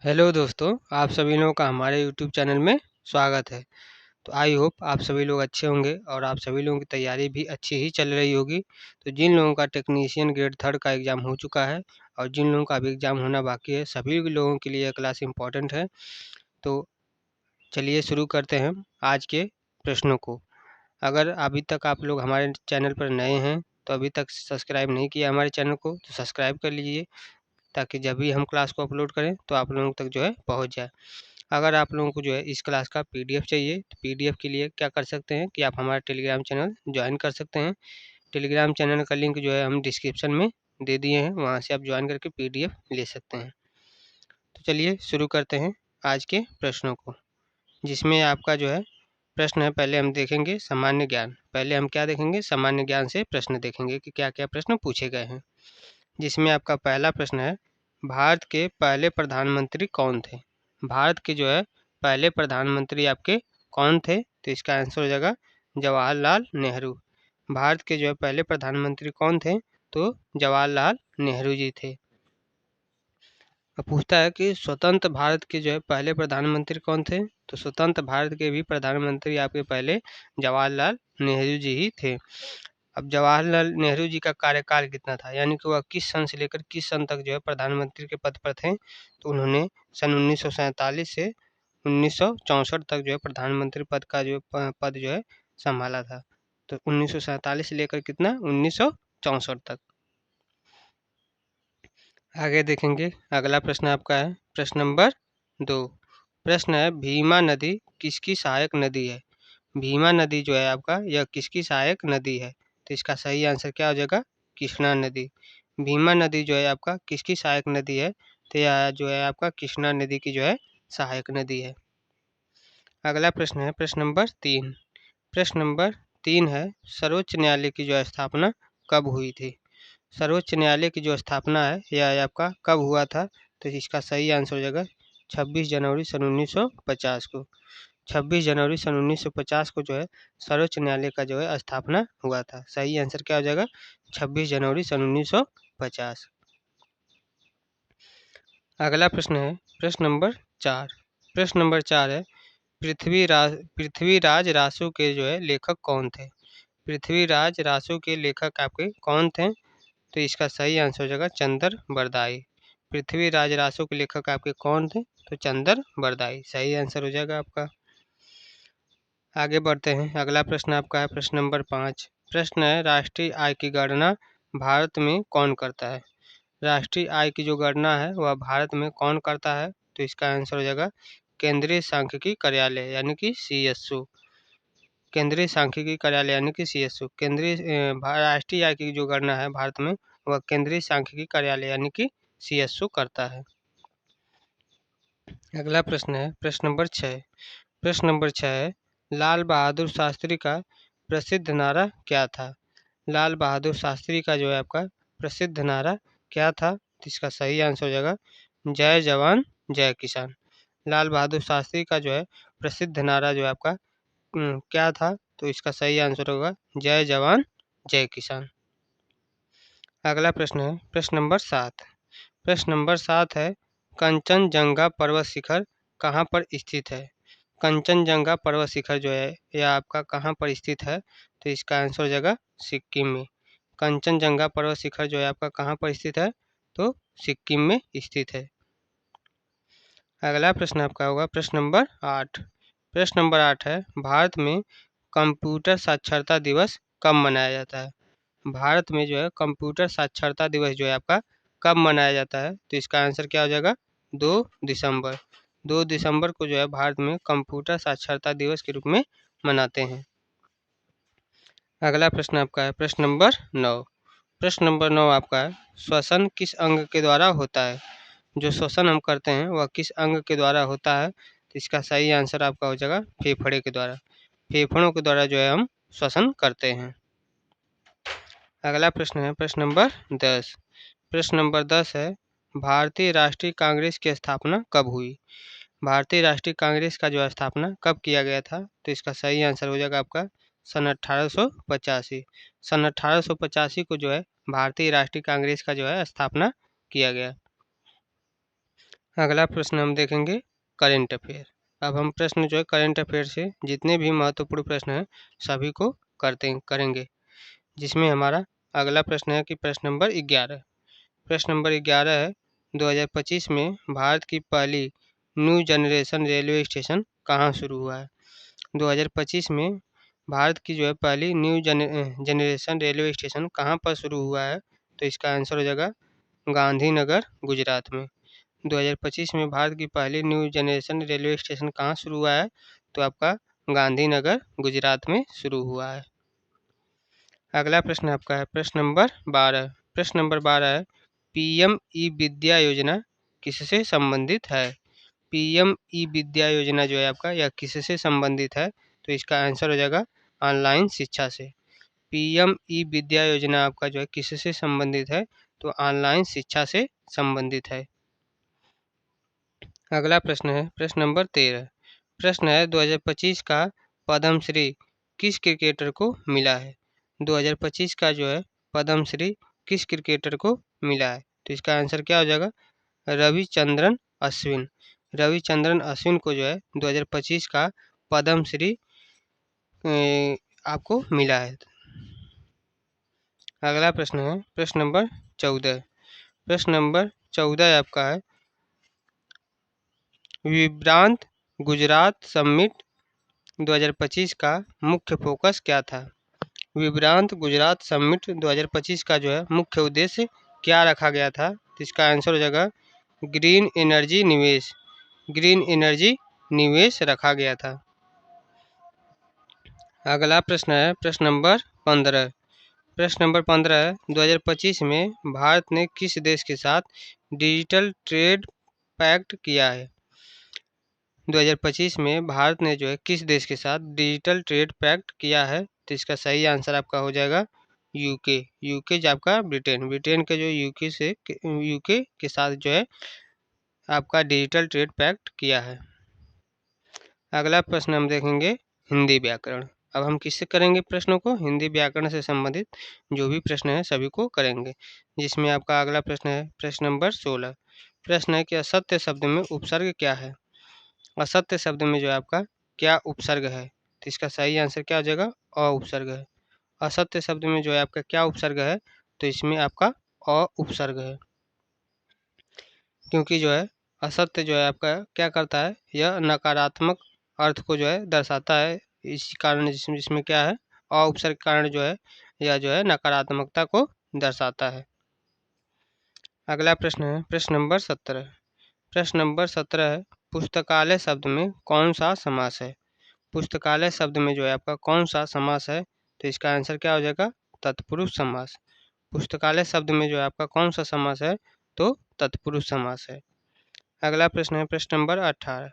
Hello दोस्तों, आप सभी लोगों का हमारे यूट्यूब चैनल में स्वागत है। तो आई होप आप सभी लोग अच्छे होंगे और आप सभी लोगों की तैयारी भी अच्छी ही चल रही होगी। तो जिन लोगों का टेक्नीशियन ग्रेड थर्ड का एग्ज़ाम हो चुका है और जिन लोगों का अभी एग्ज़ाम होना बाकी है, सभी लोगों के लिए यह क्लास इम्पोर्टेंट है। तो चलिए शुरू करते हैं आज के प्रश्नों को। अगर अभी तक आप लोग हमारे चैनल पर नए हैं तो अभी तक सब्सक्राइब नहीं किया हमारे चैनल को, तो सब्सक्राइब कर लीजिए ताकि जब भी हम क्लास को अपलोड करें तो आप लोगों तक जो है पहुँच जाए। अगर आप लोगों को जो है इस क्लास का पीडीएफ चाहिए तो पीडीएफ के लिए क्या कर सकते हैं कि आप हमारा टेलीग्राम चैनल ज्वाइन कर सकते हैं। टेलीग्राम चैनल का लिंक जो है हम डिस्क्रिप्शन में दे दिए हैं, वहाँ से आप ज्वाइन करके पीडीएफ ले सकते हैं। तो चलिए शुरू करते हैं आज के प्रश्नों को, जिसमें आपका जो है प्रश्न है। पहले हम देखेंगे सामान्य ज्ञान। पहले हम क्या देखेंगे, सामान्य ज्ञान से प्रश्न देखेंगे कि क्या क्या प्रश्न पूछे गए हैं। जिसमें आपका पहला प्रश्न है, भारत के पहले प्रधानमंत्री कौन थे? भारत के जो है पहले प्रधानमंत्री आपके कौन थे? तो इसका आंसर हो जाएगा जवाहरलाल नेहरू। भारत के जो है पहले प्रधानमंत्री कौन थे? तो जवाहरलाल नेहरू जी थे। अब पूछता है कि स्वतंत्र भारत के जो है पहले प्रधानमंत्री कौन थे? तो स्वतंत्र भारत के भी प्रधानमंत्री आपके पहले जवाहरलाल नेहरू जी ही थे। अब जवाहरलाल नेहरू जी का कार्यकाल कितना था, यानी कि वह किस सन से लेकर किस सन तक जो है प्रधानमंत्री के पद पर थे? तो उन्होंने सन 1947 से 1964 तक जो है प्रधानमंत्री पद का जो पद जो है संभाला था। तो 1947 से लेकर कितना, 1964 तक। आगे देखेंगे, अगला प्रश्न आपका है प्रश्न नंबर 2। प्रश्न है, भीमा नदी किसकी सहायक नदी है? भीमा नदी जो है आपका, यह किसकी सहायक नदी है? तो इसका सही आंसर क्या हो जाएगा, कृष्णा नदी। भीमा नदी जो है आपका किसकी सहायक नदी है? तो यह जो है आपका कृष्णा नदी की जो है सहायक नदी है। अगला प्रश्न है प्रश्न नंबर 3। प्रश्न नंबर 3 है, सर्वोच्च न्यायालय की जो स्थापना कब हुई थी? सर्वोच्च न्यायालय की जो स्थापना है यह आपका कब हुआ था? तो इसका सही आंसर हो जाएगा 26 जनवरी सन 1950 को। 26 जनवरी सन 1950 को जो है सर्वोच्च न्यायालय का जो है स्थापना हुआ था। सही आंसर क्या हो जाएगा, 26 जनवरी सन 1950। अगला प्रश्न है प्रश्न नंबर 4। प्रश्न नंबर 4 है, पृथ्वीराज रासो के जो है लेखक कौन थे? पृथ्वीराज रासो के लेखक आपके कौन थे? तो इसका सही आंसर हो जाएगा चंदर बरदाई। पृथ्वीराज रासो के लेखक आपके कौन थे? तो चंदर बरदाई सही आंसर हो जाएगा आपका। आगे बढ़ते हैं, अगला प्रश्न आपका है प्रश्न नंबर 5। प्रश्न है, राष्ट्रीय आय की गणना भारत में कौन करता है? राष्ट्रीय आय की जो गणना है वह भारत में कौन करता है? तो इसका आंसर हो जाएगा केंद्रीय सांख्यिकी कार्यालय यानी कि CSO। केंद्रीय सांख्यिकी कार्यालय यानी कि CSO केंद्रीय राष्ट्रीय आय की जो गणना है भारत में वह केंद्रीय सांख्यिकी कार्यालय यानी कि CSO करता है। अगला प्रश्न है प्रश्न नंबर 6। प्रश्न नंबर 6 है, लाल बहादुर शास्त्री का प्रसिद्ध नारा क्या था? लाल बहादुर शास्त्री का जो है आपका प्रसिद्ध नारा क्या था? तो इसका सही आंसर हो जाएगा जय जवान जय किसान। लाल बहादुर शास्त्री का जो है प्रसिद्ध नारा जो है आपका क्या था? तो इसका सही आंसर होगा जय जवान जय किसान। अगला प्रश्न है प्रश्न नंबर 7। प्रश्न नंबर 7 है, कंचनजंगा पर्वत शिखर कहाँ पर स्थित है? कंचनजंगा पर्वत शिखर जो है यह आपका कहाँ पर स्थित है? तो इसका आंसर हो जाएगा सिक्किम में। कंचनजंगा पर्वत शिखर जो है आपका कहाँ पर स्थित है? तो सिक्किम में स्थित है। अगला प्रश्न आपका होगा प्रश्न नंबर 8। प्रश्न नंबर 8 है, भारत में कंप्यूटर साक्षरता दिवस कब मनाया जाता है? भारत में जो है कंप्यूटर साक्षरता दिवस जो है आपका कब मनाया जाता है? तो इसका आंसर क्या हो जाएगा 2 दिसंबर। 2 दिसंबर को जो है भारत में कंप्यूटर साक्षरता दिवस के रूप में मनाते हैं। अगला प्रश्न आपका है प्रश्न नंबर 9। प्रश्न नंबर 9 आपका है, श्वसन किस अंग के द्वारा होता है? जो श्वसन हम करते हैं वह किस अंग के द्वारा होता है? तो इसका सही आंसर आपका हो जाएगा फेफड़े के द्वारा। फेफड़ों के द्वारा जो है हम श्वसन करते हैं। अगला प्रश्न है प्रश्न नंबर 10। प्रश्न नंबर 10 है, भारतीय राष्ट्रीय कांग्रेस की स्थापना कब हुई? भारतीय राष्ट्रीय कांग्रेस का जो स्थापना कब किया गया था? तो इसका सही आंसर हो जाएगा आपका सन 1885। सन 1885 को जो है भारतीय राष्ट्रीय कांग्रेस का जो है स्थापना किया गया। अगला प्रश्न हम देखेंगे करेंट अफेयर। अब हम प्रश्न जो है करेंट अफेयर से जितने भी महत्वपूर्ण प्रश्न हैं सभी को करेंगे, जिसमें हमारा अगला प्रश्न है कि प्रश्न नंबर 11। प्रश्न नंबर 11 है, 2025 में भारत की पहली न्यू जनरेशन रेलवे स्टेशन कहाँ शुरू हुआ है? 2025 में भारत की जो है पहली न्यू जनरेशन रेलवे स्टेशन कहाँ पर शुरू हुआ है? तो इसका आंसर हो जाएगा गांधीनगर, गुजरात में। 2025 में भारत की पहली न्यू जनरेशन रेलवे स्टेशन कहाँ शुरू हुआ है? तो आपका गांधीनगर, गुजरात में शुरू हुआ है। अगला प्रश्न आपका है प्रश्न नंबर 12। प्रश्न नंबर 12 है, पीएम ई विद्या योजना किससे संबंधित है? पीएम ई विद्या योजना जो है आपका यह किससे संबंधित है? तो इसका आंसर हो जाएगा ऑनलाइन शिक्षा से। पीएम ई विद्या योजना आपका जो है किससे संबंधित है? तो ऑनलाइन शिक्षा से संबंधित है। अगला प्रश्न है प्रश्न नंबर 13। प्रश्न है 2025 का पद्म श्री किस क्रिकेटर को मिला है? 2025 का जो है पद्म श्री किस क्रिकेटर को मिला है? तो इसका आंसर क्या हो जाएगा? रविचंद्रन अश्विन। रविचंद्रन अश्विन को जो है 2025 का पद्म श्री आपको मिला है। अगला प्रश्न है प्रश्न नंबर 14। प्रश्न नंबर 14 आपका है, विभ्रांत गुजरात समिट 2025 का मुख्य फोकस क्या था? विभ्रांत गुजरात समिट 2025 का जो है मुख्य उद्देश्य क्या रखा गया था? तो इसका आंसर हो जाएगा ग्रीन एनर्जी निवेश। ग्रीन एनर्जी निवेश रखा गया था। अगला प्रश्न है प्रश्न नंबर 15। प्रश्न नंबर 15 है, 2025 में भारत ने किस देश के साथ डिजिटल ट्रेड पैक्ट किया है? 2025 में भारत ने जो है किस देश के साथ डिजिटल ट्रेड पैक्ट किया है? तो इसका सही आंसर आपका हो जाएगा यूके। यूके जो आपका ब्रिटेन के जो यूके के साथ जो है आपका डिजिटल ट्रेड पैक्ट किया है। अगला प्रश्न हम देखेंगे हिंदी व्याकरण। अब हम किससे करेंगे प्रश्नों को? हिंदी व्याकरण से संबंधित जो भी प्रश्न है सभी को करेंगे, जिसमें आपका अगला प्रश्न है प्रश्न नंबर 16। प्रश्न है कि असत्य शब्द में उपसर्ग क्या है? असत्य शब्द में जो है आपका क्या उपसर्ग है? तो इसका सही आंसर क्या हो जाएगा? अ उपसर्ग है। असत्य शब्द में जो है आपका क्या उपसर्ग है? तो इसमें आपका अ उपसर्ग है, क्योंकि जो है असत्य जो है आपका क्या करता है, यह नकारात्मक अर्थ को जो है दर्शाता है। इसी कारण जिसमें क्या है अ उपसर्ग के कारण जो है यह जो है नकारात्मकता को दर्शाता है। अगला प्रश्न है प्रश्न नंबर 17। प्रश्न नंबर 17 है, पुस्तकालय शब्द में कौन सा समास है? पुस्तकालय शब्द में जो है आपका कौन सा समास है? तो इसका आंसर क्या हो जाएगा? तत्पुरुष समास। पुस्तकालय शब्द में जो है आपका कौन सा समास है? तो तत्पुरुष समास है। अगला प्रश्न है प्रश्न नंबर 18।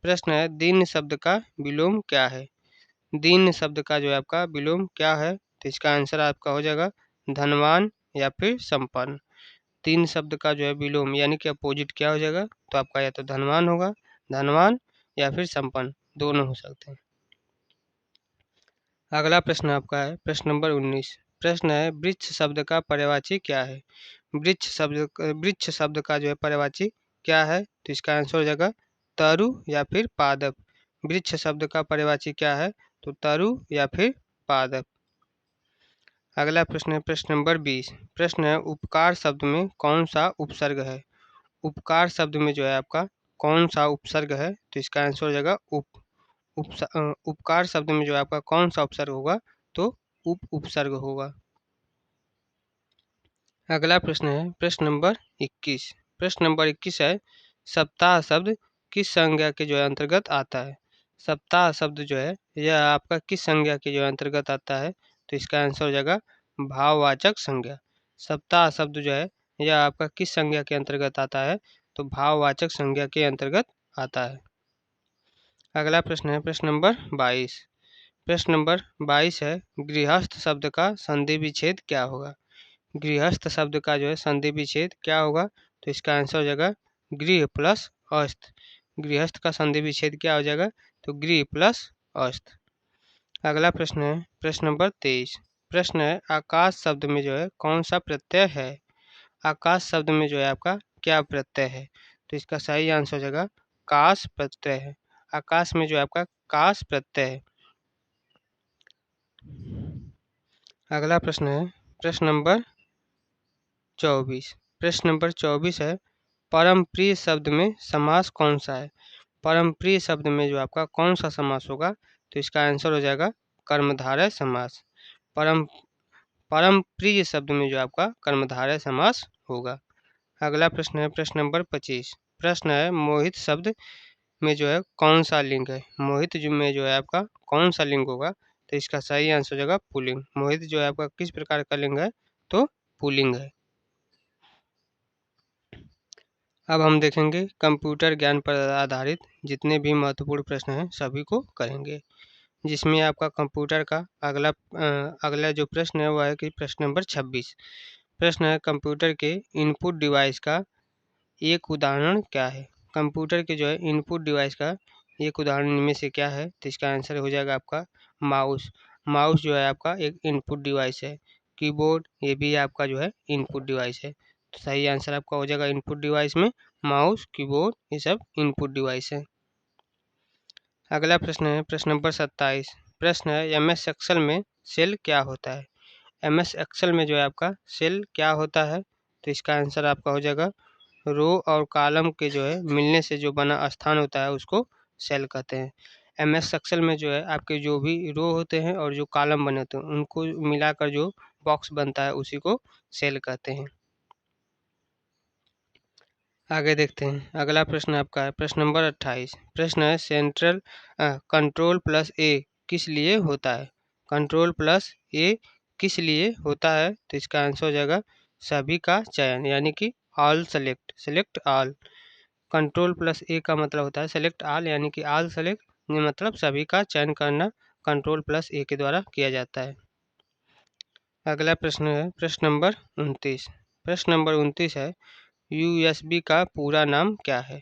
प्रश्न है, दीन शब्द का विलोम क्या है? दीन शब्द का जो है आपका विलोम क्या है? तो इसका आंसर आपका हो जाएगा धनवान या फिर संपन्न। तीन शब्द का जो है विलोम यानी कि अपोजिट क्या हो जाएगा? तो आपका या तो धनवान होगा, धनवान या फिर संपन्न, दोनों हो सकते हैं। अगला प्रश्न आपका है प्रश्न नंबर 19। प्रश्न है, वृक्ष शब्द का पर्यायवाची क्या है? वृक्ष शब्द का जो है पर्यायवाची क्या है? तो इसका आंसर हो जाएगा तरु या फिर पादप। वृक्ष शब्द का पर्यायवाची क्या है? तो तरु या फिर पादप। अगला प्रश्न है प्रश्न नंबर 20। प्रश्न है, उपकार शब्द में कौन सा उपसर्ग है? उपकार शब्द में जो है आपका कौन सा उपसर्ग है? तो इसका आंसर हो जाएगा उपकार शब्द में जो है आपका कौन सा उपसर्ग होगा? तो उपसर्ग होगा। अगला प्रश्न है प्रश्न नंबर 21। प्रश्न नंबर 21 है, सप्ताह शब्द किस संज्ञा के जो है अंतर्गत आता है? सप्ताह शब्द जो है यह आपका किस संज्ञा के जो है अंतर्गत आता है? तो इसका आंसर हो जाएगा भाववाचक संज्ञा। सप्ताह शब्द जो है यह आपका किस संज्ञा के अंतर्गत आता है? तो भाववाचक संज्ञा के अंतर्गत आता है। अगला प्रश्न है प्रश्न नंबर 22। प्रश्न नंबर 22 है, गृहस्थ शब्द का संधि विच्छेद क्या होगा? गृहस्थ शब्द का जो है संधि विच्छेद क्या होगा? तो इसका आंसर हो जाएगा गृह प्लस अस्थ। गृहस्थ का संधि विच्छेद क्या हो जाएगा? तो गृह प्लस अस्थ। अगला प्रश्न है प्रश्न नंबर 23। प्रश्न है, आकाश शब्द में जो है कौन सा प्रत्यय है? आकाश शब्द में जो है आपका क्या प्रत्यय है? तो इसका सही आंसर हो जाएगा काश प्रत्यय है। आकाश में जो है आपका काश प्रत्यय है। अगला प्रश्न है प्रश्न नंबर 24। प्रश्न नंबर 24 है परम प्रिय शब्द में समास कौन सा है। परम प्रिय शब्द में जो आपका कौन सा समास होगा, तो इसका आंसर हो जाएगा कर्मधारय समास। परम परम प्रिय शब्द में जो आपका कर्मधारय समास होगा। अगला प्रश्न है प्रश्न नंबर 25। प्रश्न है मोहित शब्द में जो है कौन सा लिंग है। मोहित जो में जो है आपका कौन सा लिंग होगा, तो इसका सही आंसर हो जाएगा पुल्लिंग। मोहित जो है आपका किस प्रकार का लिंग है, तो पुल्लिंग है। अब हम देखेंगे कंप्यूटर ज्ञान पर आधारित जितने भी महत्वपूर्ण प्रश्न हैं सभी को करेंगे, जिसमें आपका कंप्यूटर का अगला जो प्रश्न है वह है कि प्रश्न नंबर 26। प्रश्न है कंप्यूटर के इनपुट डिवाइस का एक उदाहरण क्या है। कंप्यूटर के जो है इनपुट डिवाइस का एक उदाहरण इनमें से क्या है, तो इसका आंसर हो जाएगा आपका माउस। माउस जो है आपका एक इनपुट डिवाइस है। कीबोर्ड ये भी आपका जो है इनपुट डिवाइस है। तो सही आंसर आपका हो जाएगा इनपुट डिवाइस में माउस, कीबोर्ड ये सब इनपुट डिवाइस है। अगला प्रश्न है प्रश्न नंबर 27। प्रश्न है एम एस एक्सेल में सेल क्या होता है। एम एस एक्सेल में जो है आपका सेल क्या होता है, तो इसका आंसर आपका हो जाएगा रो और कॉलम के जो है मिलने से जो बना स्थान होता है उसको सेल कहते हैं। एम एस एक्सेल में जो है आपके जो भी रो होते हैं और जो कॉलम बने होते हैं उनको मिलाकर जो बॉक्स बनता है उसी को सेल कहते हैं। आगे देखते हैं अगला प्रश्न आपका है प्रश्न नंबर 28। प्रश्न है सेंट्रल कंट्रोल प्लस ए किस लिए होता है। कंट्रोल प्लस ए किस लिए होता है, तो इसका आंसर हो जाएगा सभी का चयन, यानी कि all select, select all. Control plus A का मतलब होता है सेलेक्ट ऑल, यानी कि ऑल सेलेक्ट मतलब सभी का चयन करना कंट्रोल प्लस ए के द्वारा किया जाता है। अगला प्रश्न है प्रश्न नंबर 29। प्रश्न नंबर 29 है यूएसबी का पूरा नाम क्या है।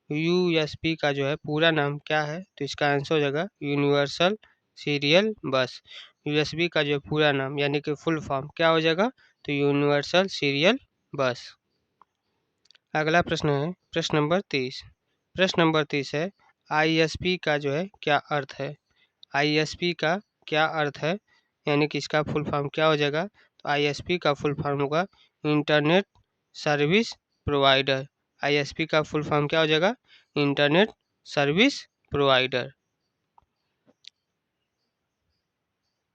यूएसबी का जो है पूरा नाम क्या है, तो इसका आंसर हो जाएगा यूनिवर्सल सीरियल बस। यूएसबी का जो पूरा नाम यानी कि फुल फॉर्म क्या हो जाएगा, तो यूनिवर्सल सीरियल बस। अगला प्रश्न है प्रश्न नंबर 30। प्रश्न नंबर 30 है आईएसपी का जो है क्या अर्थ है। आईएसपी का क्या अर्थ है, यानी कि इसका फुल फॉर्म क्या हो जाएगा, तो आईएसपी का फुल फॉर्म होगा इंटरनेट सर्विस प्रोवाइडर। आईएसपी का फुल फॉर्म क्या हो जाएगा, इंटरनेट सर्विस प्रोवाइडर।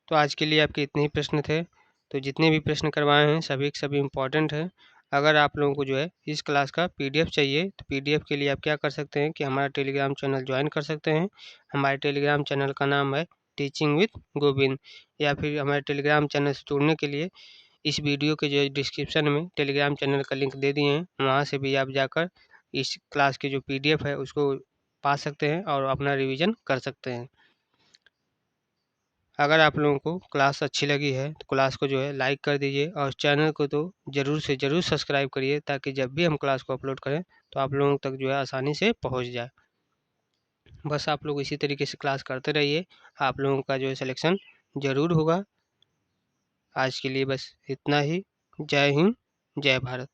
तो आज के लिए आपके इतने ही प्रश्न थे। तो जितने भी प्रश्न करवाए हैं सभी के सभी इम्पोर्टेंट हैं। अगर आप लोगों को जो है इस क्लास का पीडीएफ चाहिए, तो पीडीएफ के लिए आप क्या कर सकते हैं कि हमारा टेलीग्राम चैनल ज्वाइन कर सकते हैं। हमारे टेलीग्राम चैनल का नाम है टीचिंग विद गोविंद, या फिर हमारे टेलीग्राम चैनल से जुड़ने के लिए इस वीडियो के जो डिस्क्रिप्शन में टेलीग्राम चैनल का लिंक दे दिए हैं, वहाँ से भी आप जाकर इस क्लास की जो पीडीएफ है उसको पा सकते हैं और अपना रिवीजन कर सकते हैं। अगर आप लोगों को क्लास अच्छी लगी है तो क्लास को जो है लाइक कर दीजिए और चैनल को तो ज़रूर से ज़रूर सब्सक्राइब करिए, ताकि जब भी हम क्लास को अपलोड करें तो आप लोगों तक जो है आसानी से पहुंच जाए। बस आप लोग इसी तरीके से क्लास करते रहिए, आप लोगों का जो है सिलेक्शन ज़रूर होगा। आज के लिए बस इतना ही। जय हिंद, जय भारत।